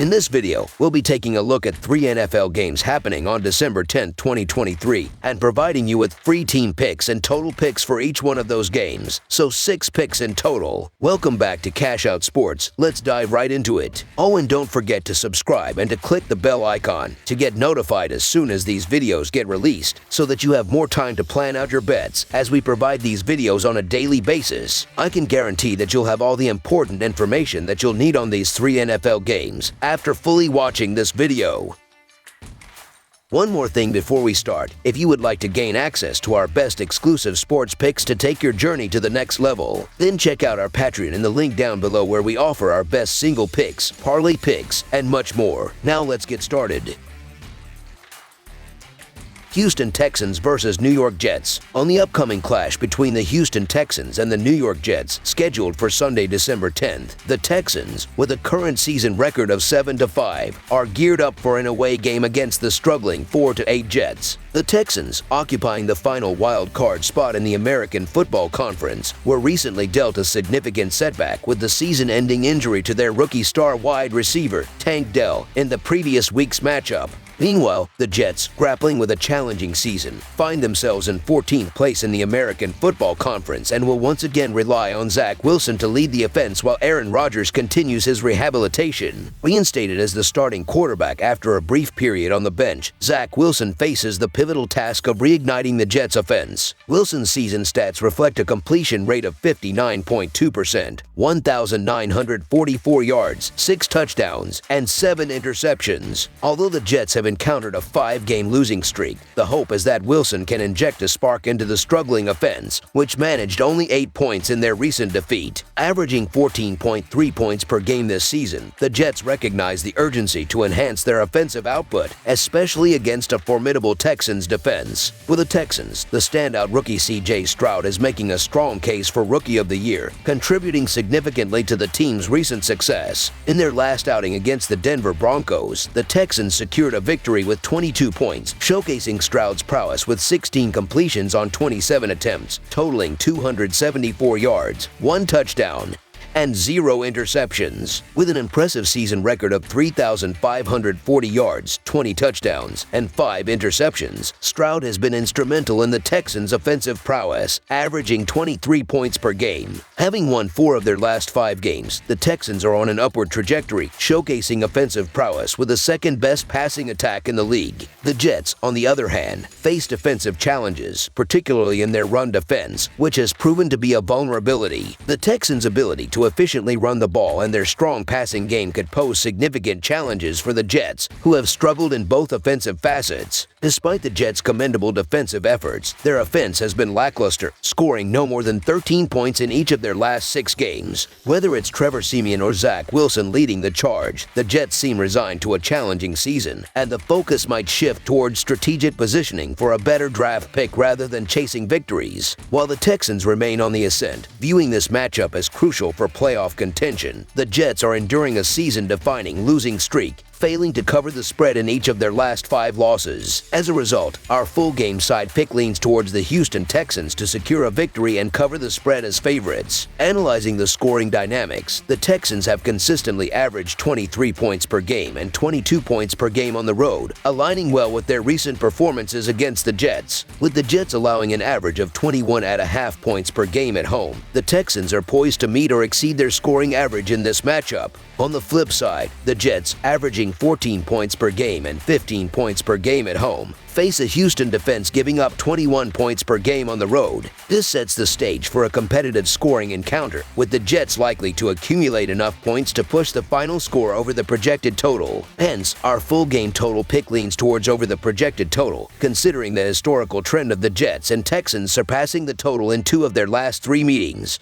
In this video, we'll be taking a look at 3 NFL games happening on December 10, 2023, and providing you with free team picks and total picks for each one of those games, so 6 picks in total. Welcome back to Cash Out Sports. Let's dive right into it. Oh, and don't forget to subscribe and to click the bell icon to get notified as soon as these videos get released, so that you have more time to plan out your bets as we provide these videos on a daily basis. I can guarantee that you'll have all the important information that you'll need on these 3 NFL games after fully watching this video. One more thing before we start. If you would like to gain access to our best exclusive sports picks to take your journey to the next level, then check out our Patreon in the link down below, where we offer our best single picks, parlay picks, and much more. Now let's get started. Houston Texans versus New York Jets. On the upcoming clash between the Houston Texans and the New York Jets, scheduled for Sunday, December 10th, the Texans, with a current season record of 7-5, are geared up for an away game against the struggling 4-8 Jets. The Texans, occupying the final wild card spot in the American Football Conference, were recently dealt a significant setback with the season-ending injury to their rookie star wide receiver, Tank Dell, in the previous week's matchup. Meanwhile, the Jets, grappling with a challenging season, find themselves in 14th place in the American Football Conference and will once again rely on Zach Wilson to lead the offense while Aaron Rodgers continues his rehabilitation. Reinstated as the starting quarterback after a brief period on the bench, Zach Wilson faces the pivotal task of reigniting the Jets' offense. Wilson's season stats reflect a completion rate of 59.2%, 1,944 yards, 6 touchdowns, and 7 interceptions. Although the Jets have encountered a 5-game losing streak, the hope is that Wilson can inject a spark into the struggling offense, which managed only 8 points in their recent defeat. Averaging 14.3 points per game this season, the Jets recognize the urgency to enhance their offensive output, especially against a formidable Texans defense. For the Texans, the standout rookie C.J. Stroud is making a strong case for Rookie of the Year, contributing significantly to the team's recent success. In their last outing against the Denver Broncos, the Texans secured a victory with 22 points, showcasing Stroud's prowess with 16 completions on 27 attempts, totaling 274 yards, 1 touchdown, and 0 interceptions. With an impressive season record of 3,540 yards, 20 touchdowns, and 5 interceptions, Stroud has been instrumental in the Texans' offensive prowess, averaging 23 points per game. Having won 4 of their last 5 games, the Texans are on an upward trajectory, showcasing offensive prowess with the second-best passing attack in the league. The Jets, on the other hand, face defensive challenges, particularly in their run defense, which has proven to be a vulnerability. The Texans' ability to efficiently run the ball and their strong passing game could pose significant challenges for the Jets, who have struggled in both offensive facets. Despite the Jets' commendable defensive efforts, their offense has been lackluster, scoring no more than 13 points in each of their last 6 games. Whether it's Trevor Siemian or Zach Wilson leading the charge, the Jets seem resigned to a challenging season, and the focus might shift towards strategic positioning for a better draft pick rather than chasing victories. While the Texans remain on the ascent, viewing this matchup as crucial for playoff contention, the Jets are enduring a season-defining losing streak, failing to cover the spread in each of their last 5 losses. As a result, our full game side pick leans towards the Houston Texans to secure a victory and cover the spread as favorites. Analyzing the scoring dynamics, the Texans have consistently averaged 23 points per game and 22 points per game on the road, aligning well with their recent performances against the Jets. With the Jets allowing an average of 21.5 points per game at home, the Texans are poised to meet or exceed their scoring average in this matchup. On the flip side, the Jets, averaging 14 points per game and 15 points per game at home, face a Houston defense giving up 21 points per game on the road. This sets the stage for a competitive scoring encounter, with the Jets likely to accumulate enough points to push the final score over the projected total. Hence, our full game total pick leans towards over the projected total, considering the historical trend of the Jets and Texans surpassing the total in 2 of their last 3 meetings.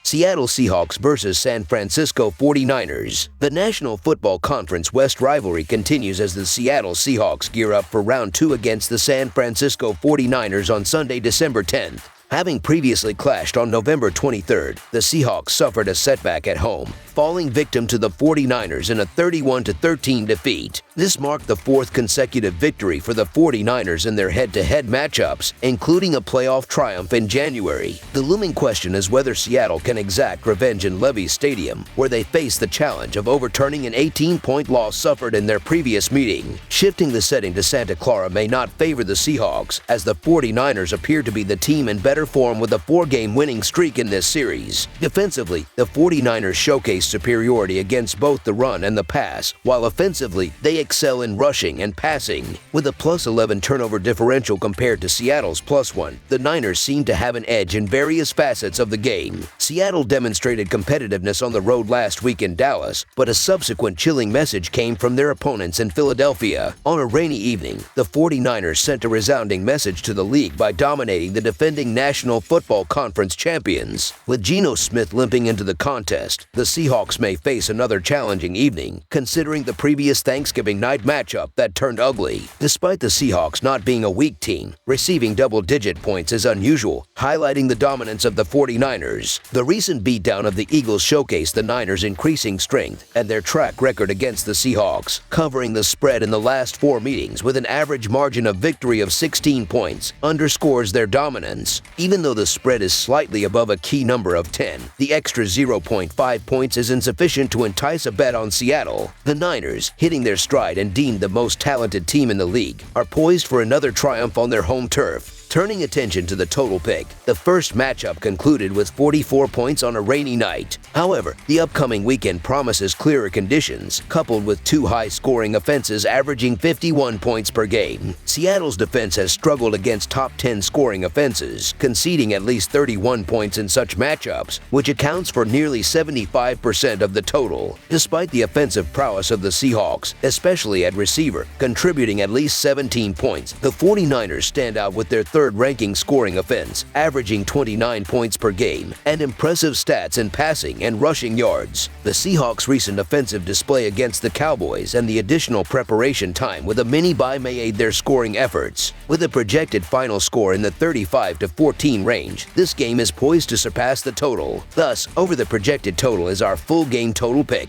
Seattle Seahawks versus San Francisco 49ers. The National Football Conference West rivalry continues as the Seattle Seahawks gear up for Round 2 against the San Francisco 49ers on Sunday, December 10th. Having previously clashed on November 23rd, the Seahawks suffered a setback at home, falling victim to the 49ers in a 31-13 defeat. This marked the fourth consecutive victory for the 49ers in their head-to-head matchups, including a playoff triumph in January. The looming question is whether Seattle can exact revenge in Levi's Stadium, where they face the challenge of overturning an 18-point loss suffered in their previous meeting. Shifting the setting to Santa Clara may not favor the Seahawks, as the 49ers appear to be the team in better form with a 4-game winning streak in this series. Defensively, the 49ers showcase superiority against both the run and the pass, while offensively, they excel in rushing and passing. With a +11 turnover differential compared to Seattle's +1, the Niners seem to have an edge in various facets of the game. Seattle demonstrated competitiveness on the road last week in Dallas, but a subsequent chilling message came from their opponents in Philadelphia. On a rainy evening, the 49ers sent a resounding message to the league by dominating the defending National Football Conference champions. With Geno Smith limping into the contest, the Seahawks may face another challenging evening, considering the previous Thanksgiving night matchup that turned ugly. Despite the Seahawks not being a weak team, receiving double-digit points is unusual, highlighting the dominance of the 49ers. The recent beatdown of the Eagles showcased the Niners' increasing strength and their track record against the Seahawks, covering the spread in the last 4 meetings with an average margin of victory of 16 points, underscores their dominance. Even though the spread is slightly above a key number of 10, the extra 0.5 points is insufficient to entice a bet on Seattle. The Niners, hitting their stride and deemed the most talented team in the league, are poised for another triumph on their home turf. Turning attention to the total pick, the first matchup concluded with 44 points on a rainy night. However, the upcoming weekend promises clearer conditions, coupled with 2 high-scoring offenses averaging 51 points per game. Seattle's defense has struggled against top 10 scoring offenses, conceding at least 31 points in such matchups, which accounts for nearly 75% of the total. Despite the offensive prowess of the Seahawks, especially at receiver, contributing at least 17 points, the 49ers stand out with their third-ranking scoring offense, averaging 29 points per game, and impressive stats in passing and rushing yards. The Seahawks' recent offensive display against the Cowboys and the additional preparation time with a mini-bye may aid their scoring efforts. With a projected final score in the 35-14 range, this game is poised to surpass the total. Thus, over the projected total is our full game total pick.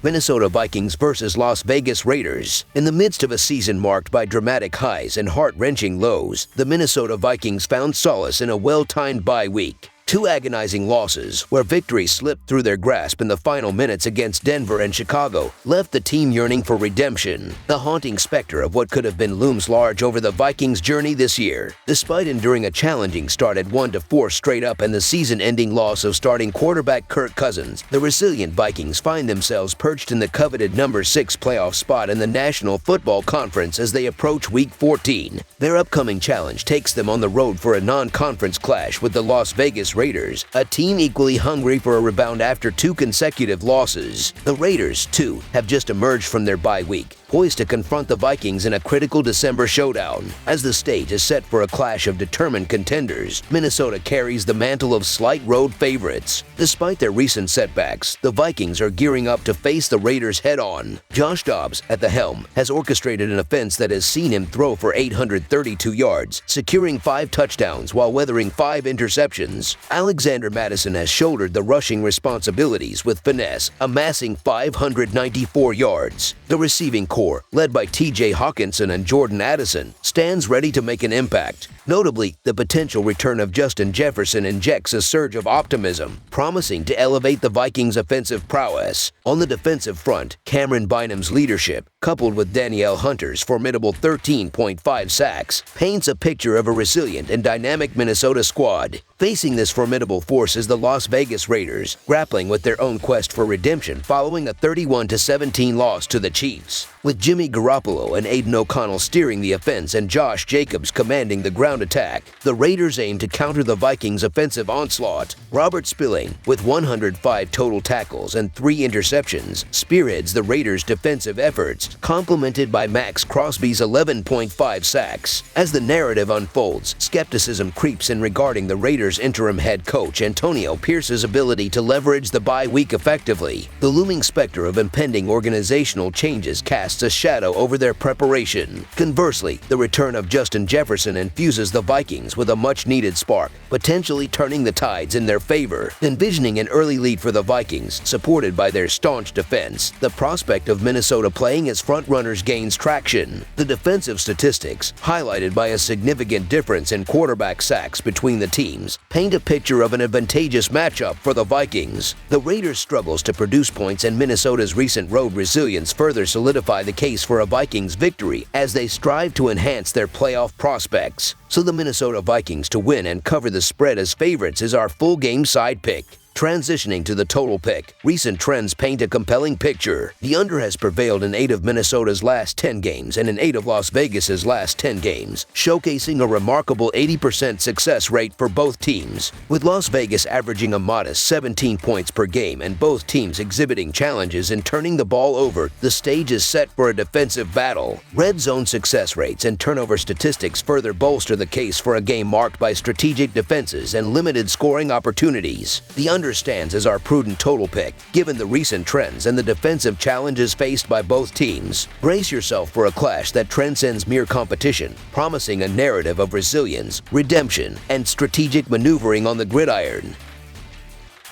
Minnesota Vikings versus Las Vegas Raiders. In the midst of a season marked by dramatic highs and heart-wrenching lows, the Minnesota Vikings found solace in a well-timed bye week. 2 agonizing losses, where victory slipped through their grasp in the final minutes against Denver and Chicago, left the team yearning for redemption. The haunting specter of what could have been looms large over the Vikings' journey this year. Despite enduring a challenging start at 1-4 straight up and the season-ending loss of starting quarterback Kirk Cousins, the resilient Vikings find themselves perched in the coveted number 6 playoff spot in the National Football Conference as they approach Week 14. Their upcoming challenge takes them on the road for a non-conference clash with the Las Vegas Raiders, a team equally hungry for a rebound after 2 consecutive losses. The Raiders, too, have just emerged from their bye week, poised to confront the Vikings in a critical December showdown. As the stage is set for a clash of determined contenders, Minnesota carries the mantle of slight road favorites. Despite their recent setbacks, the Vikings are gearing up to face the Raiders head-on. Josh Dobbs, at the helm, has orchestrated an offense that has seen him throw for 832 yards, securing 5 touchdowns while weathering 5 interceptions. Alexander Mattison has shouldered the rushing responsibilities with finesse, amassing 594 yards. The receiving core, led by T.J. Hawkinson and Jordan Addison, stands ready to make an impact. Notably, the potential return of Justin Jefferson injects a surge of optimism, promising to elevate the Vikings' offensive prowess. On the defensive front, Cameron Bynum's leadership, coupled with Danielle Hunter's formidable 13.5 sacks, paints a picture of a resilient and dynamic Minnesota squad. Facing this formidable force is the Las Vegas Raiders, grappling with their own quest for redemption following a 31-17 loss to the Chiefs. With Jimmy Garoppolo and Aiden O'Connell steering the offense and Josh Jacobs commanding the ground attack, the Raiders aim to counter the Vikings' offensive onslaught. Robert Spilling, with 105 total tackles and 3 interceptions, spearheads the Raiders' defensive efforts, best, complemented by Max Crosby's 11.5 sacks. As the narrative unfolds, skepticism creeps in regarding the Raiders' interim head coach Antonio Pierce's ability to leverage the bye week effectively. The looming specter of impending organizational changes casts a shadow over their preparation. Conversely, the return of Justin Jefferson infuses the Vikings with a much-needed spark, potentially turning the tides in their favor. Envisioning an early lead for the Vikings, supported by their staunch defense, the prospect of Minnesota playing as frontrunners gains traction. The defensive statistics, highlighted by a significant difference in quarterback sacks between the teams, paint a picture of an advantageous matchup for the Vikings. The Raiders' struggles to produce points and Minnesota's recent road resilience further solidify the case for a Vikings victory as they strive to enhance their playoff prospects. So the Minnesota Vikings to win and cover the spread as favorites is our full game side pick. Transitioning to the total pick, recent trends paint a compelling picture. The under has prevailed in 8 of Minnesota's last 10 games and in 8 of Las Vegas's last 10 games, showcasing a remarkable 80% success rate for both teams. With Las Vegas averaging a modest 17 points per game and both teams exhibiting challenges in turning the ball over, the stage is set for a defensive battle. Red zone success rates and turnover statistics further bolster the case for a game marked by strategic defenses and limited scoring opportunities. The under stands as our prudent total pick, given the recent trends and the defensive challenges faced by both teams. Brace yourself for a clash that transcends mere competition, promising a narrative of resilience, redemption, and strategic maneuvering on the gridiron.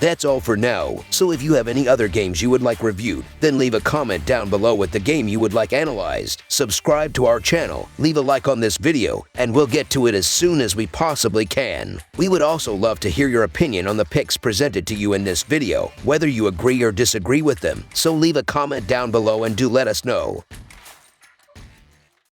That's all for now, so if you have any other games you would like reviewed, then leave a comment down below with the game you would like analyzed. Subscribe to our channel, leave a like on this video, and we'll get to it as soon as we possibly can. We would also love to hear your opinion on the picks presented to you in this video, whether you agree or disagree with them, so leave a comment down below and do let us know.